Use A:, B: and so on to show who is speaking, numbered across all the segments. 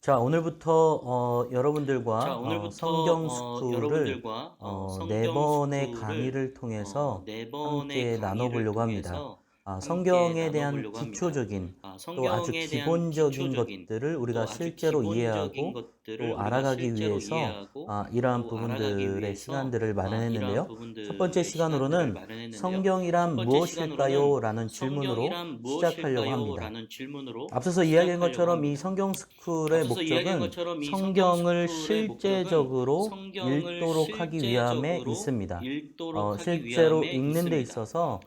A: 자, 오늘부터 여러분들과 성경 스쿨을 네 번의 강의를 통해서 함께 나눠보려고 합니다. 성경에 대한 기초적인 또 아주 기본적인 것들을 우리가 실제로 이해하고 또 알아가기 위해서 이러한 부분들의 시간들을 마련했는데요. 첫 번째 시간으로는 성경이란 무엇일까요? 라는 질문으로 시작하려고 합니다. 앞서서 이야기한 것처럼 이 성경 스쿨의 목적은 성경을 실제적으로 읽도록 하기 위함에 있습니다. 실제로 읽는 데 있어서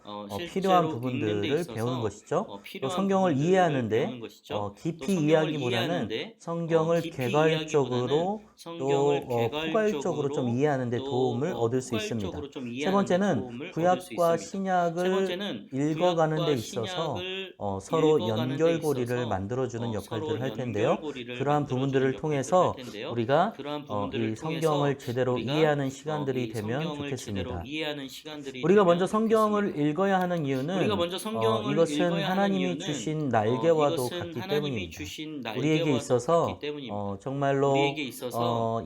A: 필요한 부분들을 배우는 것이죠. 또 성경을 이해하는데 깊이 이해하기보다는 성경을 개괄적으로 또 포괄적으로 좀 이해하는 데 도움을 얻을 수 있습니다. 세 번째는 구약과 신약을 읽어가는 데 있어서 서로 연결고리를 만들어주는 역할들을 할 텐데요. 그러한 부분들을 통해서 우리가 이 성경을 제대로 이해하는 시간들이 되면 좋겠습니다. 우리가 먼저 성경을 읽어야 하는 이유는 이것은 하나님이 주신 날개와도 같기 때문입니다. 우리에게 있어서 정말로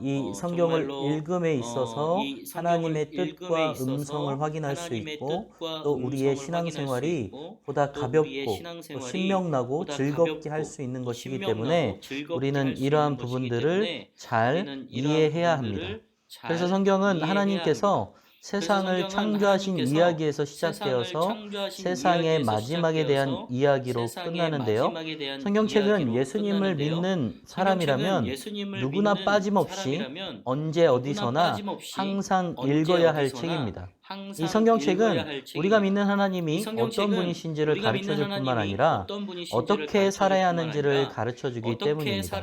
A: 이 성경을 읽음에 있어서 하나님의 뜻과 음성을 확인할 수 있고 또 우리의 신앙생활이 보다 가볍고 또 신명나고 즐겁게 할 수 있는 것이기 때문에 우리는 이러한 부분들을 잘 이해해야 합니다. 그래서 성경은 하나님께서 세상을 창조하신 이야기에서 시작되어서 세상의 마지막에 대한 이야기로 끝나는데요. 성경책은 예수님을 믿는 사람이라면 누구나 빠짐없이 언제 어디서나 항상 읽어야 할 책입니다. 이 성경책은 우리가 믿는 하나님이 어떤 분이신지를 가르쳐줄 뿐만 아니라 어떻게 살아야 하는지를 가르쳐주기 때문입니다.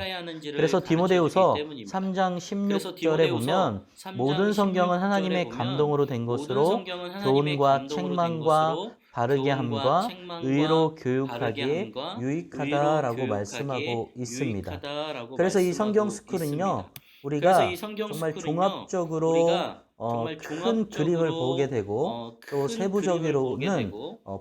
A: 그래서 디모데후서 3장 16절에 보면 모든 성경은 하나님의 감동으로 된 것으로 교훈과 책망과 바르게 함과 의로 교육하기에 유익하다라고 말씀하고 있습니다. 그래서 이 성경 스쿨은요, 우리가 정말 종합적으로 큰 그림을 보게 되고 또 세부적으로는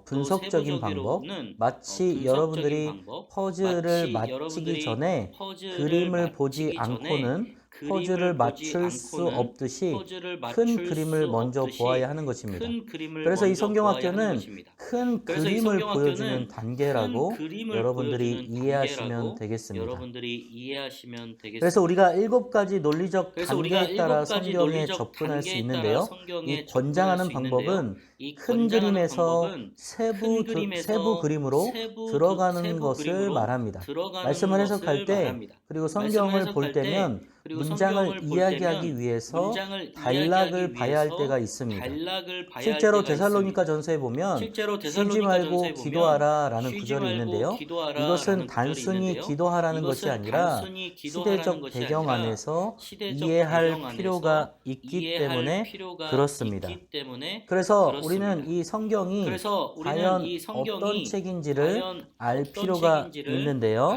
A: 분석적인 방법, 마치 여러분들이 퍼즐을 맞히기 전에 그림을 보지 않고는 퍼즐을 맞출 수 없듯이 큰 그림을 먼저 보아야 하는 것입니다. 그래서 이 성경학교는 큰 그림을 보여주는 단계라고 여러분들이 이해하시면 되겠습니다. 그래서 우리가 7가지 논리적 단계에 따라 성경에 접근할 수 있는데요. 이 권장하는 방법은 큰 그림에서 세부 그림으로 들어가는 것을 말합니다. 말씀을 해석할 때 그리고 성경을 볼 때면 문장을 이야기하기 위해서 단락을 봐야 할 때가 있습니다. 실제로 데살로니가 전서에 보면 쉬지 말고 기도하라 라는 구절이 있는데요. 이것은 단순히 기도하라는 것이 아니라 시대적 배경 안에서 이해할 필요가 있기 때문에 그렇습니다. 그래서 우리는 이 성경이 과연 어떤 책인지를 알 필요가 있는데요.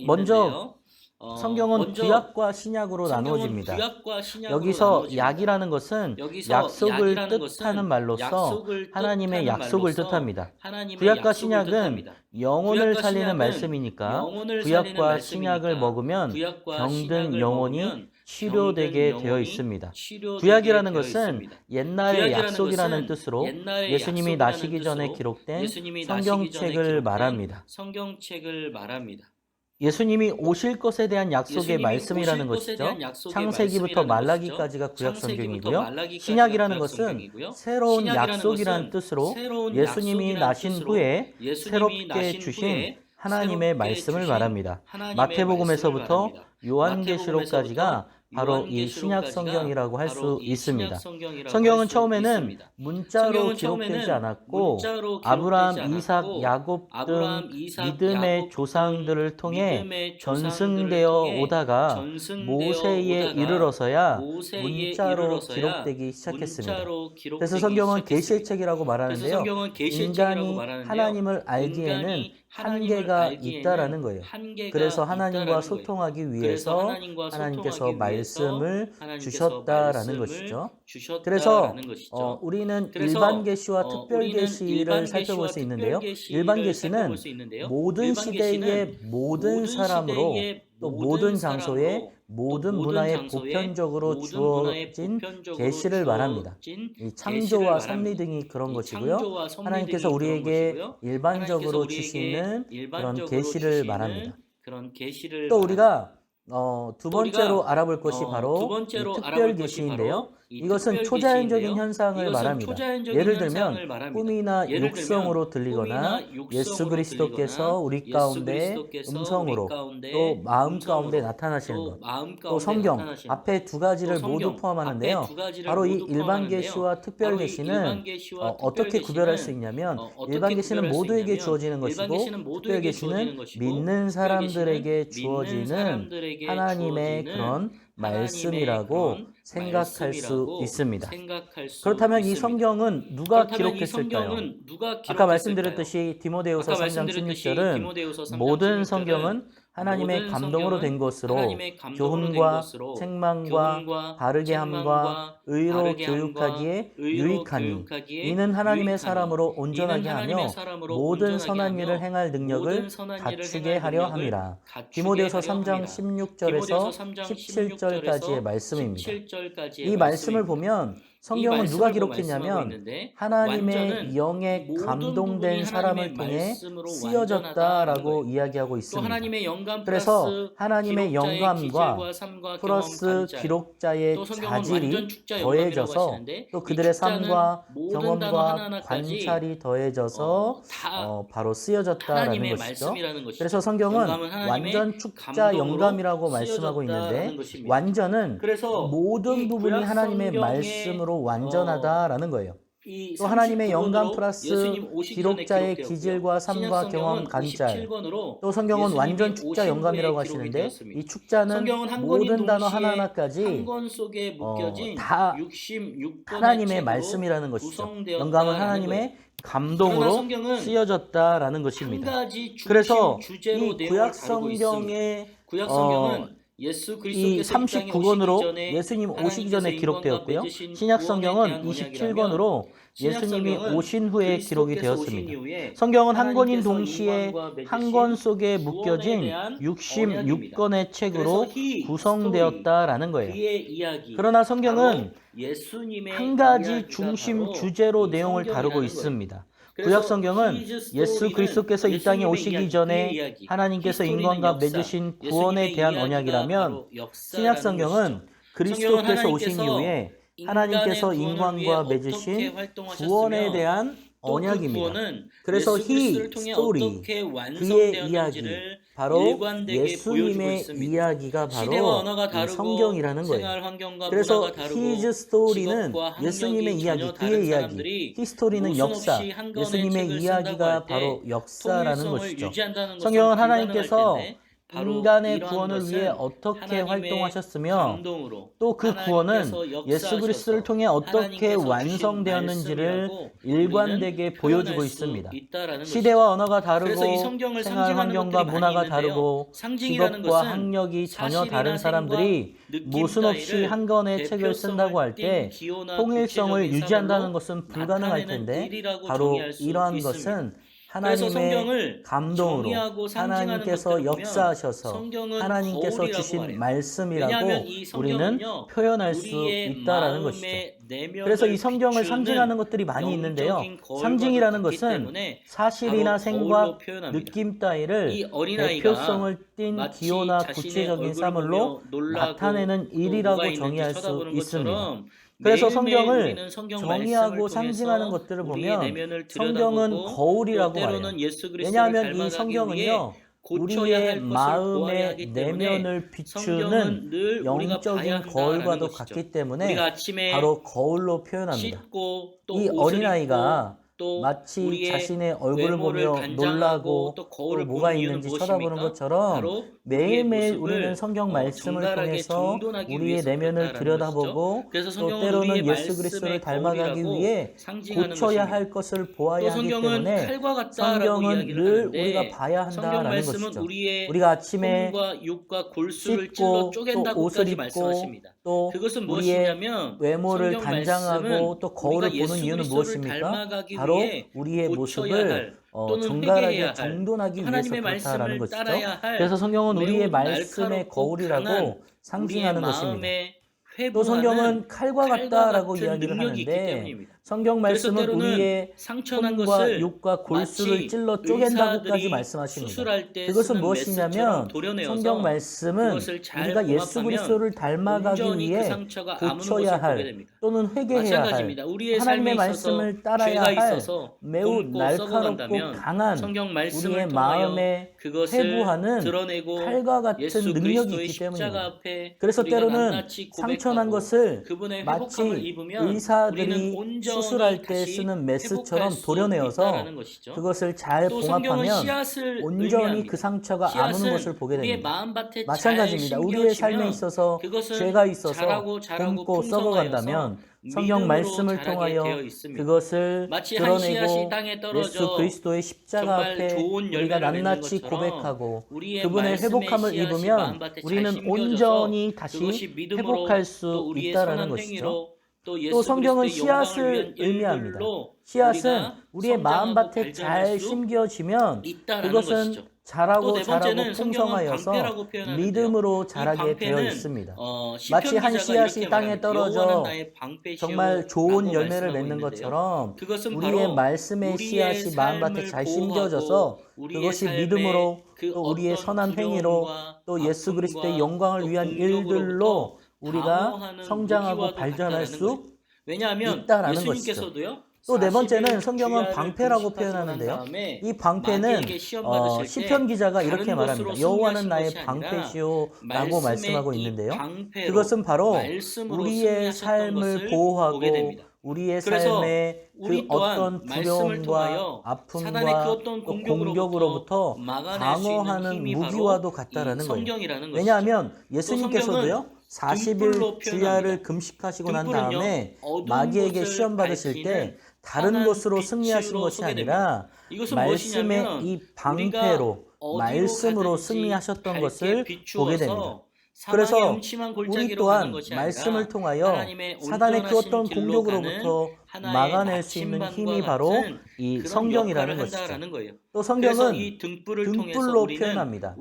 A: 먼저 성경은 구약과 신약으로 나누어집니다. 여기서 약이라는 것은 약속을 뜻하는 말로서 하나님의 약속을 뜻합니다. 구약과 신약은 영혼을 살리는 말씀이니까 구약과 신약을 먹으면 병든 영혼이 치료되게 되어 있습니다. 구약이라는 것은 옛날의 약속이라는 뜻으로 예수님이 나시기 전에 기록된 성경책을 말합니다. 예수님이 오실 것에 대한 약속의 말씀이라는 것이죠. 창세기부터 말라기까지가 구약 성경이고요. 신약이라는 것은 새로운 약속이라는 뜻으로 예수님이 나신 후에 새롭게 주신 하나님의 말씀을 말합니다. 마태복음에서부터 요한계시록까지가 바로 이 신약 성경이라고 할 수 있습니다. 성경은 처음에는 문자로 기록되지 않았고 아브라함, 이삭, 야곱 등 믿음의 조상들을 통해 전승되어 오다가 모세에 이르러서야 문자로 기록되기 시작했습니다. 그래서 성경은 계시의 책이라고 말하는데요. 인간이 하나님을 알기에는 한계가 있다라는 거예요. 그래서 하나님과 소통하기 위해서 하나님께서 말씀을 주셨다라는 것이죠. 그래서 우리는 일반 계시와 특별 계시를 살펴볼 수 있는데요. 일반 계시는 모든 시대의 모든 사람으로 또 모든 장소에 모든 문화에 보편적으로 주어진 계시를 말합니다. 이 창조와 섭리 등이 그런 것이고요. 하나님께서 우리에게 일반적으로 주시는 그런 계시를 말합니다. 또 우리가 두 번째로 알아볼 것이 바로 이 특별 계시인데요. 이것은 초자연적인 현상을 말합니다. 예를 들면 꿈이나 육성으로 들리거나 예수 그리스도께서 우리 가운데 음성으로 또 마음 가운데 나타나시는 것. 또 성경 앞에 두 가지를 모두 포함하는데요. 바로 이 일반 계시와 특별 계시는 어떻게 구별할 수 있냐면 일반 계시는 모두에게 주어지는 것이고 특별 계시는 믿는 사람들에게 주어지는 하나님의 그런 말씀이라고 생각할 수 있습니다. 그렇다면 이 성경은 누가 기록했을까요? 아까 말씀드렸듯이 디모데후서 3장 16절은 모든 성경은 하나님의 감동으로 된 것으로 교훈과 책망과 바르게 함과 의로 교육하기에 유익하니 이는 하나님의 사람으로 온전하게 하며 모든 선한 일을 행할 능력을 갖추게 하려 함이라. 디모데후서 3장 16절에서 17절까지의 말씀입니다. 이 말씀을 보면 성경은 누가 기록했냐면 하나님의 영에 감동된 사람을 통해 쓰여졌다라고 이야기하고 있습니다. 그래서 하나님의 영감과 플러스 기록자의 자질이 더해져서 또 그들의 삶과 경험과 관찰이 더해져서 바로 쓰여졌다라는 것이죠. 그래서 성경은 완전 축자 영감이라고 말씀하고 있는데 완전은 모든 부분이 하나님의 말씀으로 완전하다라는 거예요. 또 하나님의 영감 플러스 기록자의 기질과 삶과 경험 관찰. 또 성경은 완전 축자 영감이라고 하시는데 이 축자는 모든 단어 하나하나까지 다 하나님의 말씀이라는 것이죠. 영감은 하나님의 감동으로 쓰여졌다라는 것입니다. 그래서 이 구약 성경의 이 39권으로 예수님 오시기 전에 기록되었고요. 신약 성경은 27권으로 예수님이 오신 후에 기록이 되었습니다. 성경은 한 권인 동시에 한 권 속에 묶여진 66권의 책으로 구성되었다라는 거예요. 그러나 성경은 한 가지 중심 주제로 내용을 다루고 있습니다. 구약 성경은 예수 그리스도께서 이 땅에 오시기 전에 하나님께서 인간과 맺으신 구원에 대한 언약이라면 신약 성경은 그리스도께서 오신 이후에 하나님께서 인간과 맺으신 구원에 대한 언약입니다. 그래서 히 스토리, 그의 이야기, 바로 예수님의 이야기가 바로 이 성경이라는 거예요. 그래서 his story는 예수님의 이야기, 그의 이야기, 히스토리는 역사, 예수님의 이야기가 바로 역사라는 것이죠. 성경은 하나님께서 인간의 구원을 위해 어떻게 활동하셨으며 또 그 구원은 예수 그리스도를 통해 어떻게 완성되었는지를 일관되게 보여주고 있습니다. 시대와 언어가 다르고 생활 환경과 문화가 다르고 직업과 학력이 전혀 다른 사람들이 모순 없이 한 권의 책을 쓴다고 할 때 통일성을 유지한다는 것은 불가능할 텐데 바로 이러한 것은 하나님의 감동으로 하나님께서 역사하셔서 하나님께서 주신 말씀이라고 우리는 표현할 수 있다라는 것이죠. 그래서 이 성경을 상징하는 것들이 많이 있는데요. 상징이라는 것은 사실이나 생각, 느낌 따위를 대표성을 띤 기호나 구체적인 사물로 나타내는 일이라고 정의할 수 있습니다. 그래서 성경을 정의하고 상징하는 것들을 보면 성경은 거울이라고 말해요. 왜냐하면 이 성경은요, 우리의 마음의 내면을 비추는 영적인 거울과도 같기 때문에 바로 거울로 표현합니다. 이 어린아이가 마치 자신의 얼굴을 보며 놀라고 또 뭐가 있는지 쳐다보는 것처럼 매일매일 우리는 성경 말씀을 통해서 우리의 내면을 들여다보고 또 때로는 예수 그리스도를 닮아가기 위해 고쳐야 할 것을 보아야 하기 때문에 성경은 늘 우리가 봐야 한다라는 것이죠. 우리가 아침에 씻고 또 옷을 입고 또 우리의 외모를 단장하고 또 거울을 보는 이유는 무엇입니까? 바로 우리의 모습을 정갈하게 정돈하기 위해서 그렇다라는 것이죠. 그래서 성경은 우리의 말씀의 거울이라고 상징하는 것입니다. 또 성경은 칼과 같다라고 이야기를 하는데 성경 말씀은 우리의 손과 육과 골수를 찔러 쪼갠다고까지 말씀하십니다. 그것은 무엇이냐면 성경 말씀은 우리가 예수 그리스도를 닮아가기 위해 고쳐야 할 또는 회개해야 할 하나님의 말씀을 따라야 할 매우 날카롭고 강한 우리의 마음에 회부하는 칼과 같은 능력이 있기 때문입니다. 그래서 때로는 상처난 것을 마치 의사들이 수술할 때 쓰는 메스처럼 도려내어서 그것을 잘 봉합하면 온전히 그 상처가 아무는 것을 보게 됩니다. 마찬가지입니다. 우리의 삶에 있어서 죄가 있어서 굶고 썩어간다면 성경 말씀을 통하여 그것을 드러내고 예수 그리스도의 십자가 앞에 우리가 낱낱이 고백하고 그분의 회복함을 입으면 우리는 온전히 다시 회복할 수 있다는 것이죠. 또 성경은 씨앗을 의미합니다. 씨앗은 우리의 마음밭에 잘 심겨지면 그것은 자라고 풍성하여서 믿음으로 자라게 되어 있습니다. 마치 한 씨앗이 땅에 떨어져 정말 좋은 열매를 맺는 것처럼 우리의 말씀의 씨앗이 마음밭에 잘 심겨져서 그것이 믿음으로 또 우리의 선한 행위로 또 예수 그리스도의 영광을 위한 일들로 우리가 성장하고 발전할 수 있다라는 것이죠. 또 네 번째는 성경은 방패라고 표현하는데요. 이 방패는 시편 기자가 이렇게 말합니다. 여호와는 나의 방패시오라고 말씀하고 있는데요. 그것은 바로 우리의 삶을 보호하고 우리의 삶의 그 어떤 두려움과 아픔과 또 공격으로부터 방어하는 무기와도 같다라는 거예요. 왜냐하면 예수님께서도요. 40일 주야를 금식하시고 난 다음에 마귀에게 시험 받으실 때 다른 것으로 승리하신 것이 아니라 말씀의 이 방패로 말씀으로 승리하셨던 것을 보게 됩니다. 그래서 우리 또한 말씀을 통하여 사단의 그 어떤 공격으로부터 막아낼 수 있는 힘이 바로 이 성경이라는 것이죠. 또 성경은 등불로 표현합니다.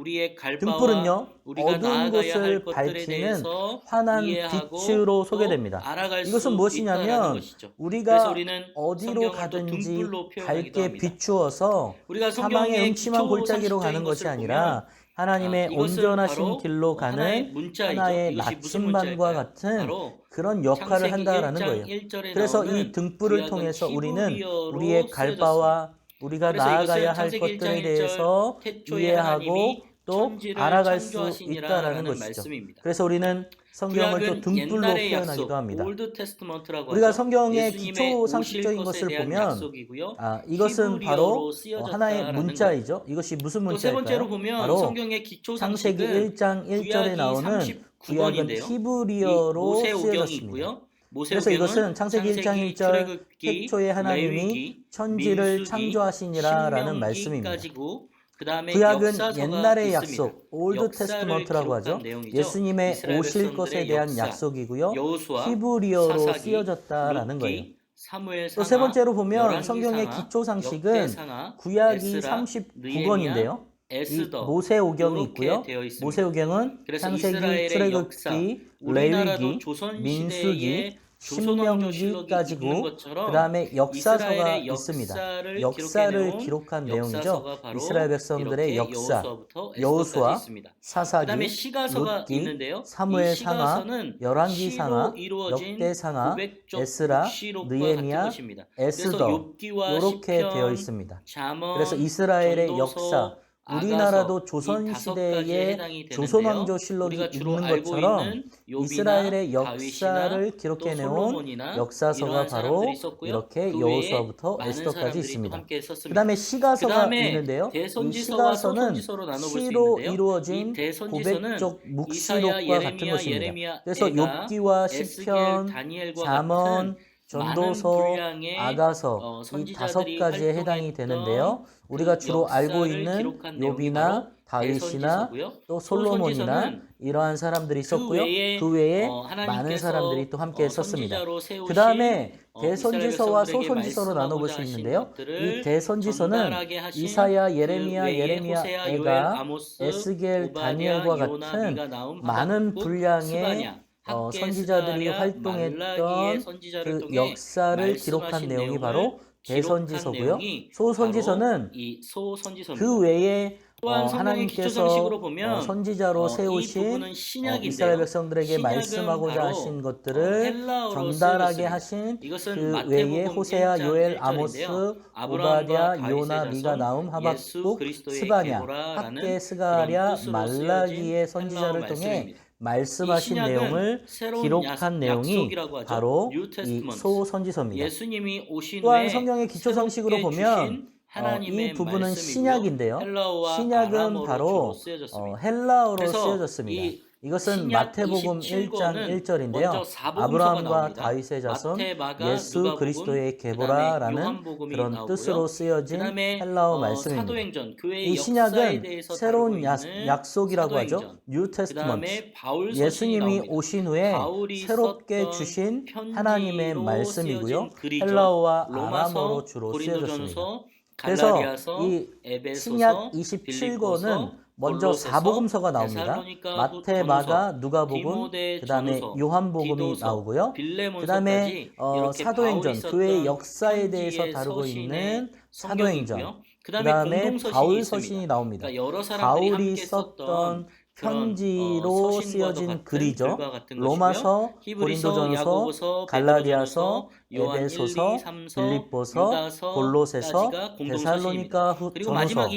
A: 등불은요, 어두운 곳을 밝히는 환한 빛으로 소개됩니다. 이것은 무엇이냐면 우리가 어디로 가든지 밝게 비추어서 사망의 음침한 골짜기로 가는 것이 아니라 하나님의 온전하신 길로 가는 하나의 나침반과 같은 그런 역할을 한다라는 거예요. 그래서 이 등불을 통해서 우리는 우리의 갈 바와 우리가 나아가야 할 것들에 대해서 이해하고 또 알아갈 수 있다라는 것이죠. 그래서 우리는 성경을 또 등불로 표현하기도 합니다. 우리가 성경의 기초 상식적인 것을 보면 이것은 바로 하나의 문자이죠. 이것이 무슨 문자일까요? 바로 창세기 1장 1절에 나오는 구약은 히브리어로 쓰여졌습니다. 그래서 이것은 창세기 1장 1절 태초에 하나님이 천지를 창조하시니라 라는 말씀입니다. 구약은 옛날의 약속, 올드 테스트먼트라고 하죠. 예수님의 오실 것에 대한 약속이고요. 히브리어로 쓰여졌다라는 거예요. 또 세 번째로 보면 성경의 기초 상식은 구약이 39권인데요. 이 모세오경이 있고요. 모세오경은 창세기, 출애굽기, 레위기, 민수기, 신명기까지고 그 다음에 역사서가 있습니다. 역사를 기록한 내용이죠. 이스라엘 백성들의 역사, 여호수아, 사사기, 룻기, 사무엘 상하, 열왕기 상하, 역대 상하, 에스라, 느헤미야, 에스더 이렇게 되어 있습니다. 그래서 이스라엘의 역사, 우리나라도 조선시대의 조선왕조실록이 있는 것처럼 이스라엘의 역사를 기록해내온 역사서가 바로 이렇게 여호수아부터 에스더까지 있습니다. 그 다음에 시가서가 있는데요. 이 시가서는 시로 이루어진 고백적 묵시록과 같은 것입니다. 그래서 욥기와 시편, 잠언, 전도서, 아가서 이 5가지에 해당이 되는데요. 우리가 주로 알고 있는 욥이나 다윗이나 또 솔로몬이나 이러한 사람들이 있었고요. 그 외에 많은 사람들이 또 함께 썼습니다. 그 다음에 대선지서와 소선지서로 나눠볼 수 있는데요. 이 대선지서는 이사야, 예레미야, 에가, 에스겔, 다니엘과 같은 많은 분량의 선지자들이 활동했던 그 역사를 기록한 내용이 바로 대선지서고요. 소선지서는 그 외에 하나님께서 선지자로 세우신 이스라엘 백성들에게 말씀하고자 하신 것들을 전달하게 하신 그 외에 호세아, 요엘, 아모스, 오바댜, 요나, 미가, 나움, 하박국, 스바냐, 학개, 스가랴, 말라기의 선지자를 통해 말씀하신 내용을 기록한 내용이 바로 이 소선지서입니다. 또한 성경의 기초상식으로 보면 이 부분은 신약인데요. 신약은 바로 헬라어로 쓰여졌습니다. 이것은 마태복음 1장 1절인데요. 아브라함과 다윗의 자손 예수 그리스도의 계보라라는 그런 뜻으로 쓰여진 헬라어 말씀입니다. 이 신약은 새로운 약속이라고 하죠. 뉴 테스트먼트. 예수님이 오신 후에 새롭게 주신 하나님의 말씀이고요. 헬라어와 아람어로 주로 쓰여졌습니다. 그래서 이 신약 27권은 먼저 사복음서가 나옵니다. 마태, 마가, 누가복음, 그 다음에 요한복음이 나오고요. 그 다음에 사도행전, 교회의 역사에 대해서 다루고 있는 사도행전, 그 다음에 바울 서신이 나옵니다. 바울이 썼던 편지로 쓰여진 글이죠. 로마서, 고린도전서, 갈라디아서, 에베소서, 빌립보서, 골로새서, 데살로니가 전후서,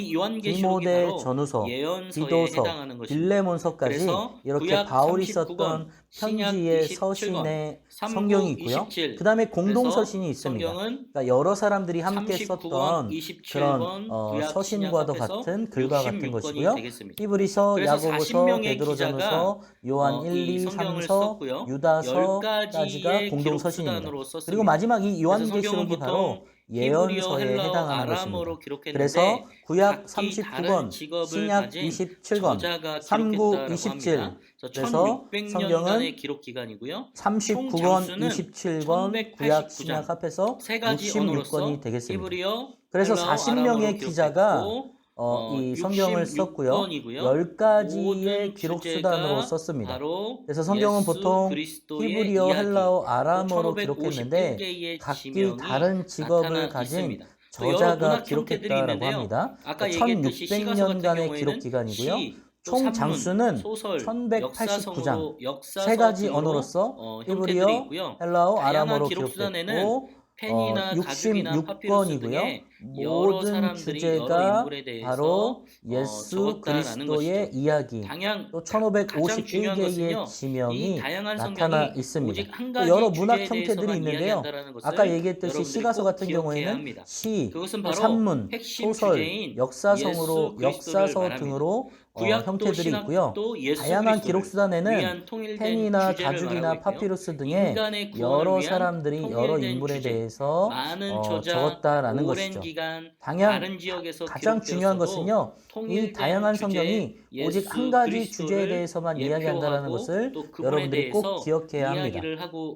A: 디모데 전후서, 디도서, 빌레몬서까지 이렇게 바울이 썼던 편지의 서신의 성경이 있고요. 그 다음에 공동서신이 있습니다. 그러니까 여러 사람들이 함께 썼던 그런 서신과도 같은 글과 같은 것이고요. 히브리서, 야고보서, 베드로전후서, 요한 1, 2, 3서, 유다서까지가 공동서신입니다. 그리고 마지막 이 요한계시록이 바로 예언서에 해당하는 것입니다. 그래서 구약 39권, 신약 27권, 삼구 27. 그래서 성경은 39권, 27권, 구약, 신약 합해서 66권이 되겠습니다. 그래서 40명의 기자가 이 성경을 썼고요. 10가지의 기록수단으로 썼습니다. 그래서 성경은 보통 히브리어, 헬라어, 아람어로 기록했는데 각기 다른 직업을 가진 저자가 기록했다라고 합니다. 1600년간의 기록 기간이고요. 총 장수는 1189장, 3가지 언어로서 히브리어, 헬라어, 아람어로 기록됐고 66권이고요. 모든 주제가 바로 예수 그리스도의 이야기, 또 1551개의 지명이 나타나 있습니다. 또 여러 문학 형태들이 있는데요. 아까 얘기했듯이 시가서 같은 경우에는 시, 산문, 소설, 역사서 등으로 형태들이 있고요. 다양한 기록수단에는 펜이나 가죽이나 파피루스 등의 여러 사람들이 여러 인물에 대해서 적었다라는 것이죠. 가장 중요한 것은요, 이 다양한 성경이 오직 한 가지 주제에 대해서만 이야기한다는 것을 여러분들이 꼭 기억해야 합니다.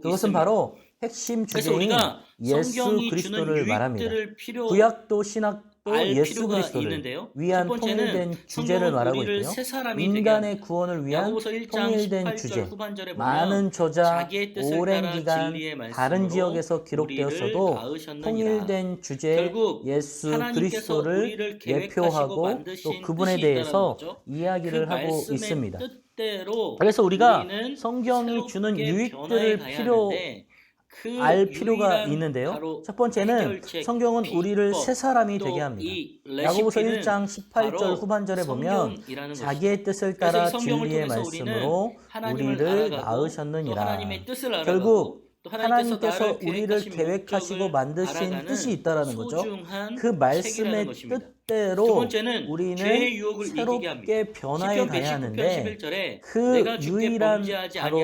A: 그것은 바로 핵심 주제인 예수 그리스도를 말합니다. 구약도 신학도 예수 그리스도를 위한 통일된 주제를 말하고 있고요. 인간의 구원을 위한 통일된 주제, 많은 저자, 오랜 기간 다른 지역에서 기록되었어도 통일된 주제 예수 그리스도를 예표하고 또 그분에 대해서 이야기를 하고 있습니다. 그래서 우리가 성경이 주는 유익들을 알 필요가 있는데요. 첫 번째는 성경은 우리를 새 사람이 되게 합니다. 야고보서 1장 18절 후반절에 보면 자기의 뜻을 따라 진리의 말씀으로 우리를 낳으셨느니라. 결국 하나님께서 우리를 계획하시고 만드신 뜻이 있다라는 거죠. 그 말씀의 뜻대로 우리는 새롭게 변화해 가야 하는데 그 유일한 바로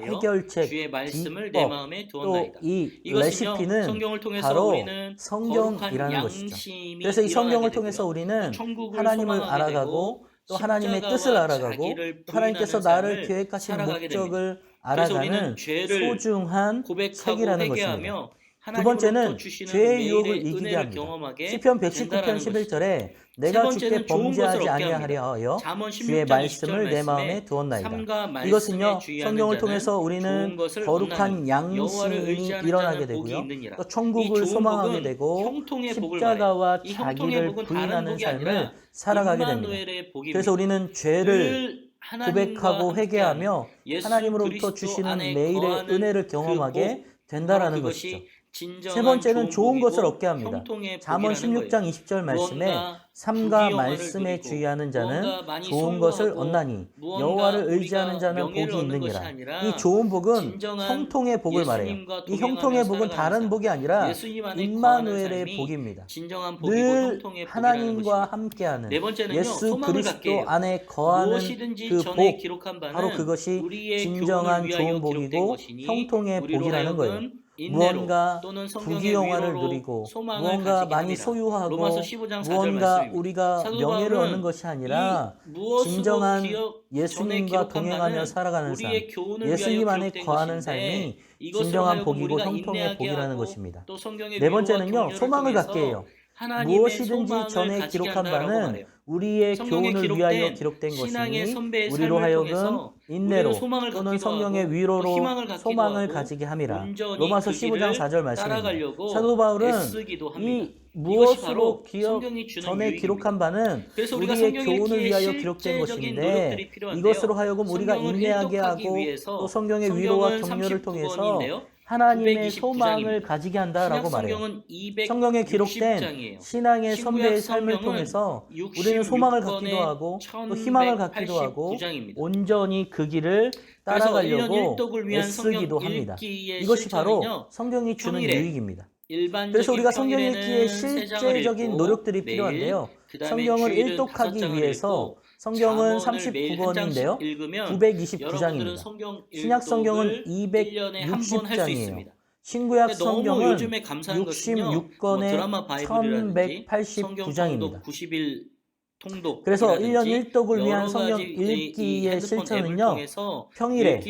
A: 해결책, 비법, 또 이 레시피는 바로 성경이라는 것이죠. 그래서 이 성경을 통해서 우리는 하나님을 알아가고 또 하나님의 뜻을 알아가고 또 하나님께서 나를 계획하신 목적을 알아가는 소중한 책이라는 것입니다. 두 번째는 죄의 유혹을 이기게 합니다. 시편 119편 11절에 내가 주께 범죄하지 아니하려 하여 주의 말씀을 내 마음에 두었나이다. 이것은요, 성경을 통해서 우리는 거룩한 양심이 일어나게 되고요. 또 천국을 소망하게 되고 십자가와 자기를 부인하는 삶을 살아가게 됩니다. 그래서 우리는 죄를 고백하고 회개하며 하나님으로부터 주시는 매일의 은혜를 경험하게 된다라는 것이죠. 세 번째는 좋은 것을 얻게 합니다. 잠언 16장 20절 말씀에 삼가 말씀에 주의하는 자는 좋은 것을 얻나니 여호와를 의지하는 자는 복이 있느니라. 이 좋은 복은 형통의 복을 말해요. 이 형통의 복은 다른 복이 아니라 임마누엘의 복입니다. 늘 하나님과 함께하는 예수 그리스도 안에 거하는 그 복, 바로 그것이 진정한 좋은 복이고 형통의 복이라는 거예요. 무언가 부귀영화를 누리고 무언가 많이 소유하고 무언가 우리가 명예를 얻는 것이 아니라 진정한 예수님과 동행하며 살아가는 삶, 예수님 안에 거하는 삶이 진정한 복이고 형통의 복이라는 것입니다. 네 번째는요, 소망을 갖게 해요. 무엇이든지 전에 기록한 바는 우리의 교훈을 위하여 기록된 것이니 우리로 하여금 인내로 또는 성령의 위로로 소망을 가지게 함이라. 로마서 15장 4절 말씀입니다. 사도 바울은 이 무엇으로 전에 기록한 바는 우리의 교훈을 위하여 기록된 것인데 이것으로 하여금 우리가 인내하게 하고 또 성령의 위로와 격려를 통해서 하나님의 소망을 가지게 한다라고 말해요. 성경에 기록된 신앙의 선배의 삶을 통해서 우리는 소망을 갖기도 하고 또 희망을 갖기도 하고 온전히 그 길을 따라가려고 애쓰기도 합니다. 이것이 바로 성경이 주는 유익입니다. 그래서 우리가 성경 읽기에 실제적인 노력들이 필요한데요. 성경을 일독하기 위해서 성경은 39권인데요. 929장입니다. 신약 성경은 260장이에요. 신구약 성경은 66권에 1189장입니다. 그래서 1년 1독을 위한 성경 읽기의 실천은요, 평일에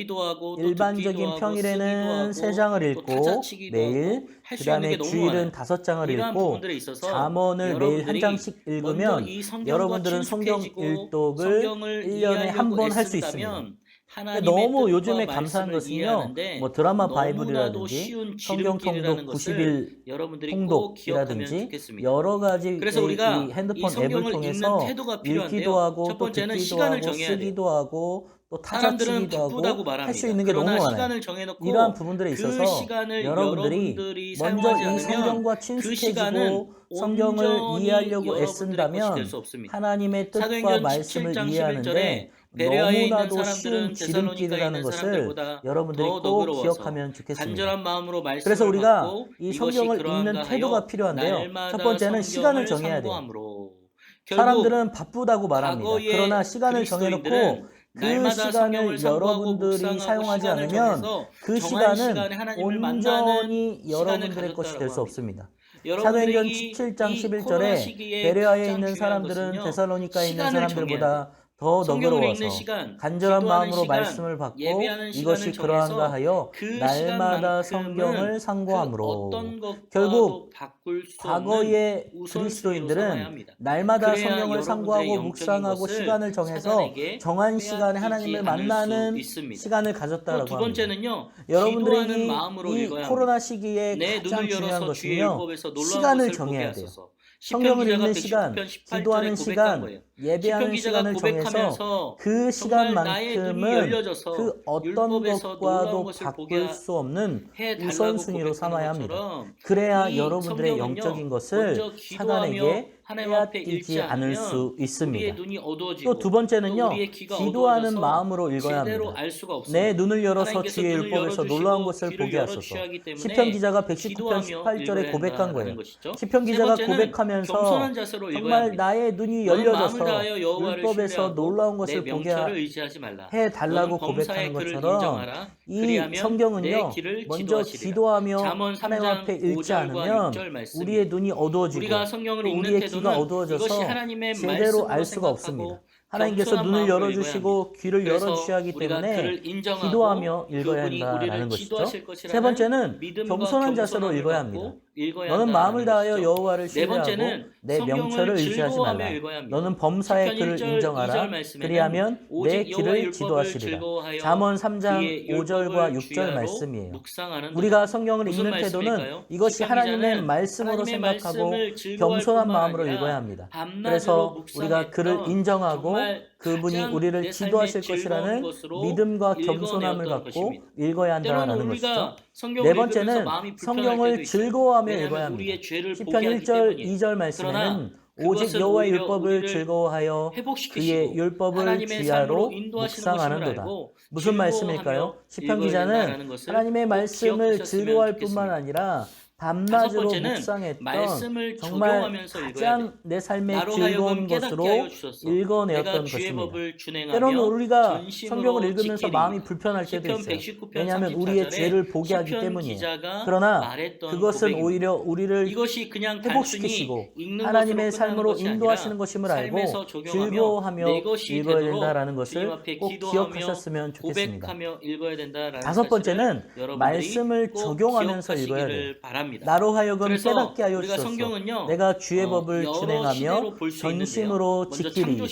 A: 일반적인 평일에는 3장을 읽고 매일, 그 다음에 주일은 5장을 읽고 잠언을 매일 1장씩 읽으면 여러분들은 성경 일독을 1년에 한 번 할 수 있습니다. 너무 요즘에 감사한 것은요, 뭐 드라마 바이블이라든지 성경 통독 90일 통독이라든지 여러 가지
B: 그래서 우리가
A: 이 핸드폰 앱을 통해서 읽기도 하고 또 듣기도 하고 쓰기도 하고 또 타자치기도 하고 할 수 있는 게 너무 많아요. 이러한 부분들에 있어서 여러분들이 먼저 이 성경과 친숙해지고 성경을 이해하려고 애쓴다면 하나님의 뜻과 말씀을 이해하는데 너무나도 쉬운 지름길이라는 것을 여러분들이 꼭 기억하면 좋겠습니다. 그래서 우리가 이 성경을 읽는 태도가 필요한데요. 첫 번째는 시간을 정해야 돼요. 사람들은 바쁘다고 말합니다. 그러나 시간을 정해놓고 그 시간을 여러분들이 사용하지 않으면 그 시간은 온전히 여러분들의 것이 될 수 없습니다. 사도행전 17장 11절에 베레아에 있는 사람들은 데살로니카에 있는 사람들보다 더 너그러워서 간절한 마음으로 말씀을 받고 이것이 그러한가 하여 날마다 성경을 상고함으로. 결국 과거의 그리스도인들은 날마다 성경을 상고하고 묵상하고 시간을 정해서 정한 시간에 하나님을 만나는 시간을 가졌다라고 합니다. 여러분들이 이 코로나 시기에 가장 중요한 것은요, 시간을 정해야 돼요. 성경을 읽는 시간, 기도하는 시간, 예배하는 시간을 정해서 그 시간만큼은 그 어떤 것과도 바꿀 수 없는 우선순위로 삼아야 합니다. 그래야 여러분들의 영적인 것을 사단에게 빼앗기지 않을 수 있습니다. 또 두 번째는요, 기도하는 마음으로 읽어야 합니다. 내 눈을 열어서 주의 율법에서 놀라운 것을 보게 하소서. 시편 기자가 119편 18절에 고백한 거예요. 시편 기자가 고백하면서 정말 나의 눈이 열려져서 율법에서 놀라운 것을 보게 해달라고 고백하는 것처럼 이 성경은요, 먼저 기도하며 하나님 앞에 읽지 않으면 우리의 눈이 어두워지고 또 우리의 귀가 어두워져서 제대로 알 수가 없습니다. 하나님께서 눈을 열어주시고 귀를 열어주셔야 하기 때문에 기도하며 읽어야 한다는 것이죠. 세 번째는 겸손한 자세로 읽어야 합니다. 너는 마음을 다하여 여호와를 신뢰하고 내 명철을 의지하지 말라. 너는 범사의 그를 인정하라. 그리하면 내 길을 지도하시리라. 잠언 3장 5절과 6절 말씀이에요. 우리가 성경을 읽는 태도는 이것이 하나님의 말씀으로 생각하고 겸손한 마음으로 읽어야 합니다. 그래서 우리가 그를 인정하고 그분이 우리를 지도하실 것이라는 믿음과 겸손함을 갖고 읽어야 한다는 것이죠. 네 번째는 성경을 즐거워하며 읽어야 합니다. 시편 1절, 2절 말씀에는 오직 여호와의 율법을 즐거워하여 그의 율법을 주야로 묵상하는도다. 무슨 말씀일까요? 시편 기자는 하나님의 말씀을 즐거워할 뿐만 아니라 밤낮으로 묵상했던 정말 가장 내 삶의 즐거운 것으로 읽어내었던 것입니다. 때로는 우리가 성경을 읽으면서 마음이 불편할 때도 있어요. 왜냐하면 우리의 죄를 보게 하기 때문이에요. 그러나 그것은 오히려 우리를 회복시키시고 하나님의 삶으로 인도하시는 것임을 알고 즐거워하며 읽어야 된다는 것을 꼭 기억하셨으면 좋겠습니다. 다섯 번째는 말씀을 적용하면서 읽어야 돼요. 나로 하여금 깨닫게 하여 주소서. 내가 주의 법을 준행하며 전심으로 지키리이다.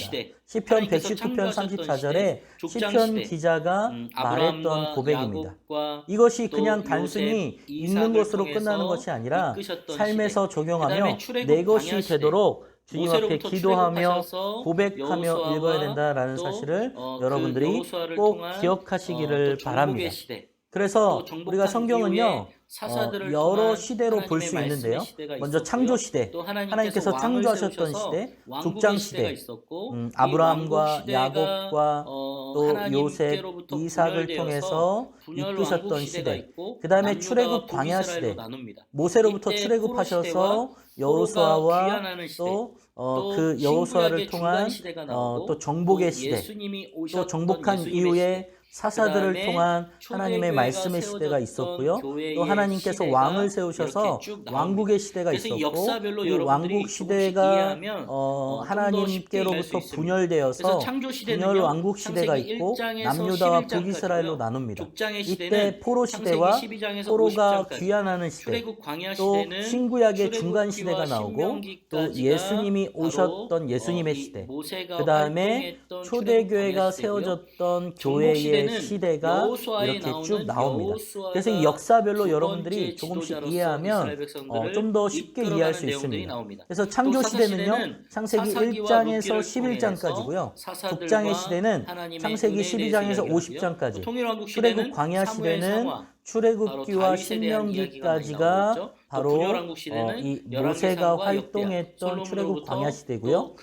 A: 시편 119편 34절에 시편 기자가 말했던 고백입니다. 이것이 그냥 단순히 읽는 것으로 끝나는 것이 아니라 삶에서 적용하며 내 것이 되도록 주님 앞에 기도하며 고백하며 읽어야 된다라는 사실을 여러분들이 꼭 기억하시기를 바랍니다. 그래서 우리가 성경은요, 여러 시대로 볼 수 있는데요. 먼저 창조시대, 하나님께서 창조하셨던 시대, 족장시대, 아브라함과 야곱과 또 요셉, 이삭을 통해서 이끄셨던 시대, 그 다음에 출애굽 광야시대, 모세로부터 출애굽하셔서 여호수아와 또 그 여호수아를 통한 또 정복의 시대, 또 정복한 이후에 사사들을 통한 하나님의 말씀의 시대가 있었고요. 또 하나님께서 왕을 세우셔서 왕국의 시대가 있었고 이 왕국 시대가 하나님께로부터 분열되어서 분열 왕국 시대가 있고 남유다와 북이스라엘로 나눕니다. 이때 포로 시대와 포로가 귀환하는 시대, 또 신구약의 중간 시대가 나오고 또 예수님이 오셨던 예수님의 시대, 그 다음에 초대교회가 세워졌던 교회의 시대가 이렇게 쭉 나옵니다. 그래서 이 역사별로 여러분들이 조금씩 이해하면 좀 더 쉽게 이해할 수 있습니다. 그래서 창조 시대는요, 창세기 1장에서 11장까지고요. 족장의 시대는 창세기 12장에서 50장까지. 출애굽 광야 시대는 출애굽기와 신명기까지가 바로 이 모세가 활동했던 출애굽 광야 시대고요.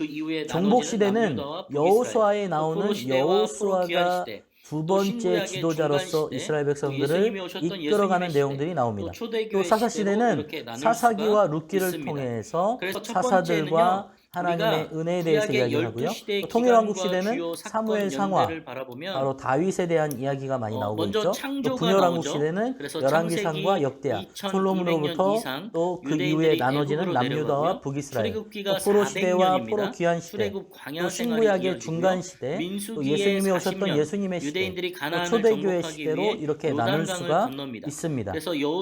A: 정복 시대는 여호수아에 나오는 여호수아가 두 번째 지도자로서 이스라엘 백성들을 이끌어가는 내용들이 나옵니다. 또 사사시대는 사사기와 룻기를 통해서 사사들과 하나님의 은혜에 대해서 이야기하고요. 통일왕국 시대는 사무엘 상화, 바로 다윗에 대한 이야기가 많이 나오고 있죠. 또 분열왕국 시대는 열왕기상과 역대하, 솔로몬으로부터 또 그 이후에 나눠지는 남유다와 북이스라엘, 또 포로 시대와 포로 귀환 시대, 또 신구약의 중간 시대, 또 예수님이 오셨던 예수님의 시대, 또 초대교회 시대로 이렇게 나눌 수가 있습니다.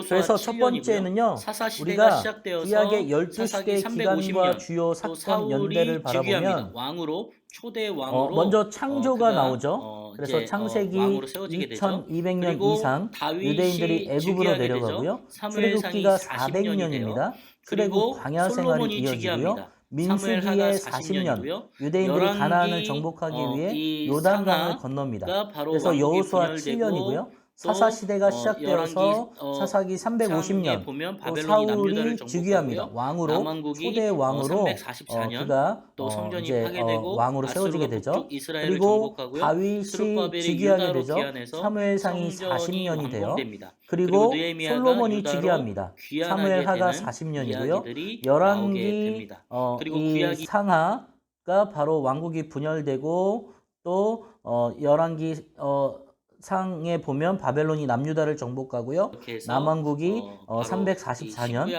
A: 그래서 첫 번째는요, 우리가 구약의 12시대 기간과 주요 사건 연대를 바라보면
B: 왕으로 초대 왕으로
A: 먼저 창조가 나오죠. 그래서 창세기 2200년 이상 유대인들이 애굽으로 내려가고요. 출애굽기가 400년입니다. 출애굽 광야 생활이 이어지고요. 민수기에 40년 유대인들이 가나안을 정복하기 위해 요단강을 건넙니다. 그래서 여호수아 7년이고요. 사사시대가 시작되어서 사사기 350년 또 사울이 즉위합니다. 왕으로 초대 왕으로 그가 이제 왕으로 세워지게 되죠. 그리고 다윗이 즉위하게 되죠. 사무엘상이 40년이 돼요. 그리고 솔로몬이 즉위합니다. 사무엘하가 40년이고요. 열왕기 이 상하가 바로 왕국이 분열되고 또 열왕기 상에 보면 바벨론이 남유다를 정복하고요. 남왕국이 344년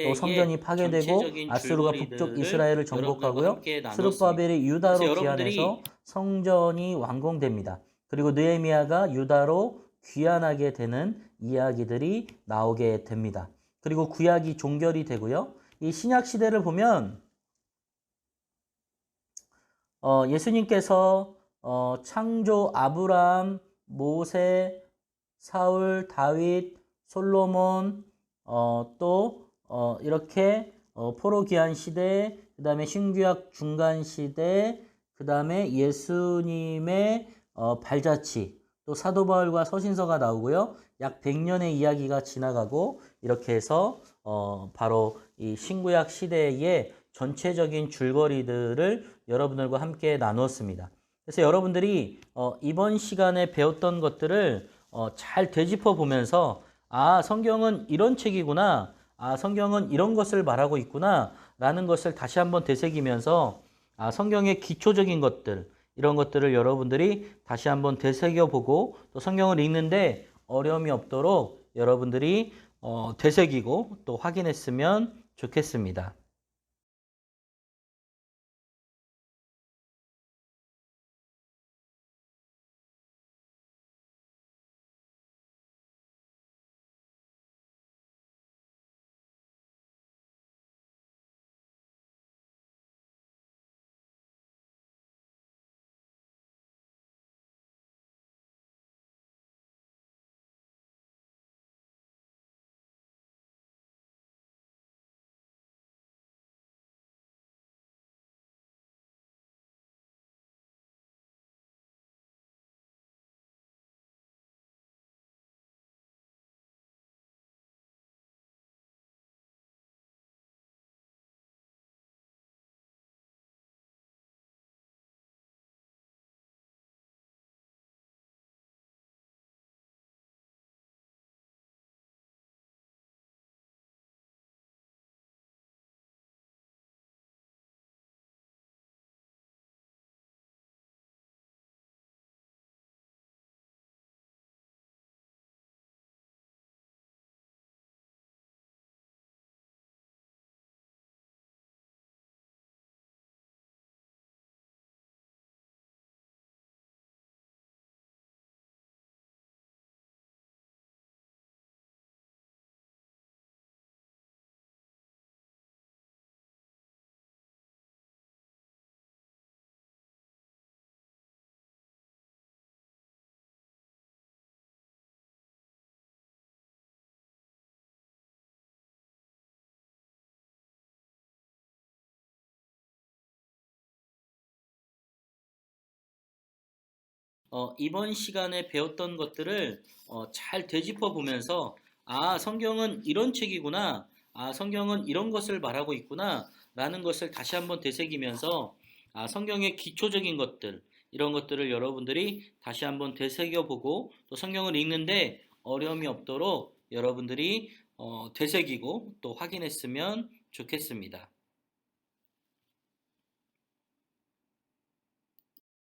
A: 또 성전이 파괴되고 아수르가 북쪽 이스라엘을 정복하고요. 스룹바벨이 유다로 귀환해서 성전이 완공됩니다. 그리고 느헤미야가 유다로 귀환하게 되는 이야기들이 나오게 됩니다. 그리고 구약이 종결이 되고요. 이 신약 시대를 보면 예수님께서 창조 아브라함 모세, 사울, 다윗, 솔로몬, 또 이렇게 포로기한 시대, 그 다음에 신구약 중간 시대, 그 다음에 예수님의 발자취, 또 사도 바울과 서신서가 나오고요. 약 100년의 이야기가 지나가고 이렇게 해서 바로 이 신구약 시대의 전체적인 줄거리들을 여러분들과 함께 나누었습니다. 그래서 여러분들이 이번 시간에 배웠던 것들을 잘 되짚어 보면서 성경은 이런 책이구나, 성경은 이런 것을 말하고 있구나 라는 것을 다시 한번 되새기면서 성경의 기초적인 것들, 이런 것들을 여러분들이 다시 한번 되새겨보고 또 성경을 읽는데 어려움이 없도록 여러분들이 되새기고 또 확인했으면 좋겠습니다. 이번 시간에 배웠던 것들을 잘 되짚어 보면서 성경은 이런 책이구나, 성경은 이런 것을 말하고 있구나 라는 것을 다시 한번 되새기면서 성경의 기초적인 것들, 이런 것들을 여러분들이 다시 한번 되새겨 보고 또 성경을 읽는데 어려움이 없도록 여러분들이 되새기고 또 확인했으면 좋겠습니다.